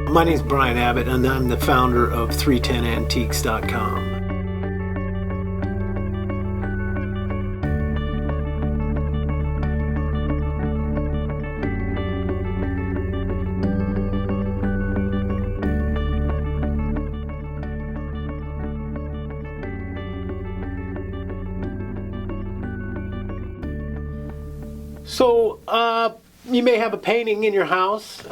My name is Brian Abbott, and I'm the founder of 310Antiques.com. So, you may have a painting in your house,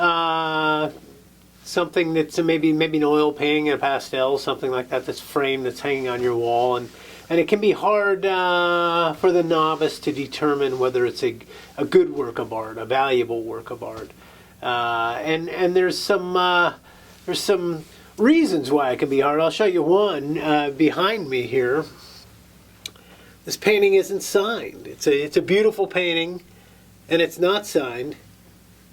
something that's maybe an oil painting, a pastel, something like that, that's framed, that's hanging on your wall, and it can be hard for the novice to determine whether it's a good work of art, a valuable work of art, and there's some reasons why it can be hard. I'll show you one behind me here. This painting isn't signed. It's a beautiful painting, and it's not signed.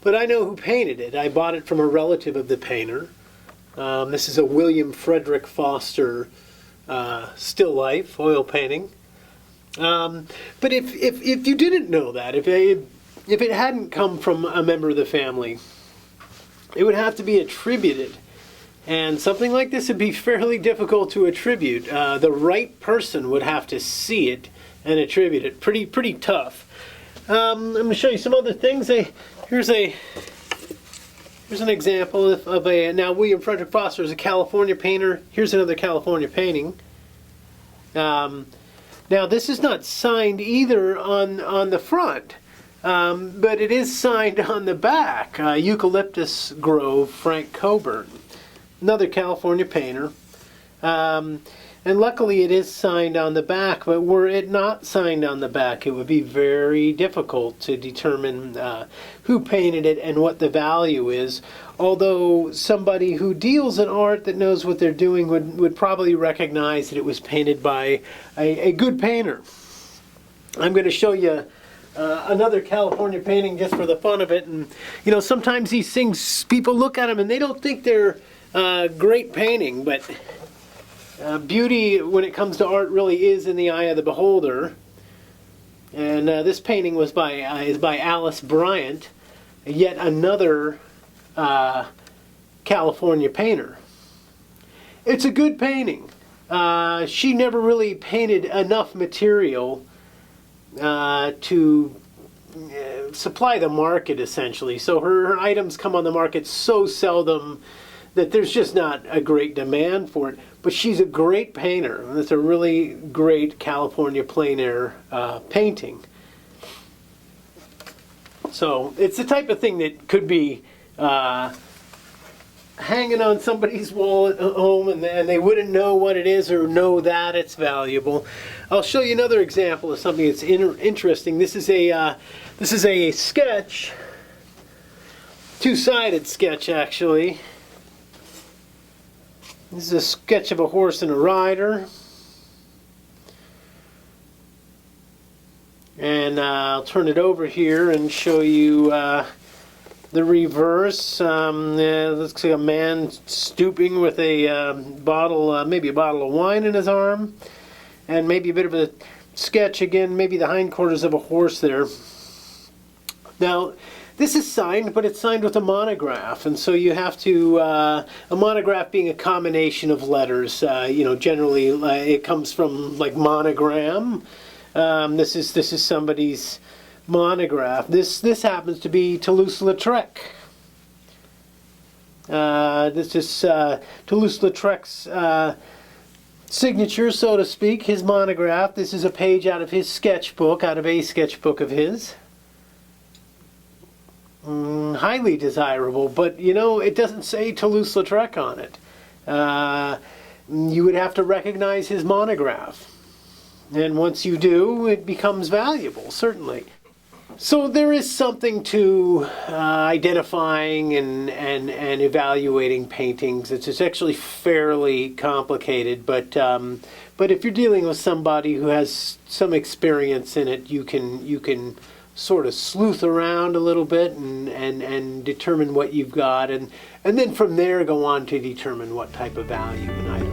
But I know who painted it. I bought it from a relative of the painter. This is a William Frederick Foster still life oil painting. But if you didn't know that, if it hadn't come from a member of the family, it would have to be attributed. And something like this would be fairly difficult to attribute. The right person would have to see it and attribute it. Pretty tough. I'm going to show you some other things. Here's an example of a. Now, William Frederick Foster is a California painter. Here's another California painting. Now, this is not signed either on the front, but it is signed on the back. Eucalyptus Grove, Frank Coburn, another California painter. And luckily it is signed on the back, but were it not signed on the back, it would be very difficult to determine who painted it and what the value is. Although somebody who deals in art that knows what they're doing would probably recognize that it was painted by a good painter. I'm going to show you another California painting just for the fun of it. And you know, sometimes these things, people look at them and they don't think they're great painting, but beauty when it comes to art really is in the eye of the beholder. And this painting was is by Alice Bryant, yet another California painter. It's a good painting. She never really painted enough material to supply the market, essentially. So her items come on the market so seldom that there's just not a great demand for it. But she's a great painter. And it's a really great California plein air painting. So it's the type of thing that could be hanging on somebody's wall at home, and they wouldn't know what it is or know that it's valuable. I'll show you another example of something that's interesting. This is a sketch, two-sided sketch actually. This is a sketch of a horse and a rider. And I'll turn it over here and show you the reverse. Looks like a man stooping with a bottle, maybe a bottle of wine in his arm. And maybe a bit of a sketch again, maybe the hindquarters of a horse there. Now, this is signed, but it's signed with a monograph, and so you have to, a monograph being a combination of letters, you know, generally it comes from like monogram. This is somebody's monograph. This happens to be Toulouse-Lautrec's. This is Toulouse-Lautrec's signature, so to speak, his monograph. This is a page out of his sketchbook, out of a sketchbook of his. Highly desirable, but you know, it doesn't say Toulouse-Lautrec on it. You would have to recognize his monograph, and once you do, it becomes valuable, certainly. So there is something to identifying and evaluating paintings. It's actually fairly complicated, but if you're dealing with somebody who has some experience in it, you can sort of sleuth around a little bit and determine what you've got, and then from there go on to determine what type of value an item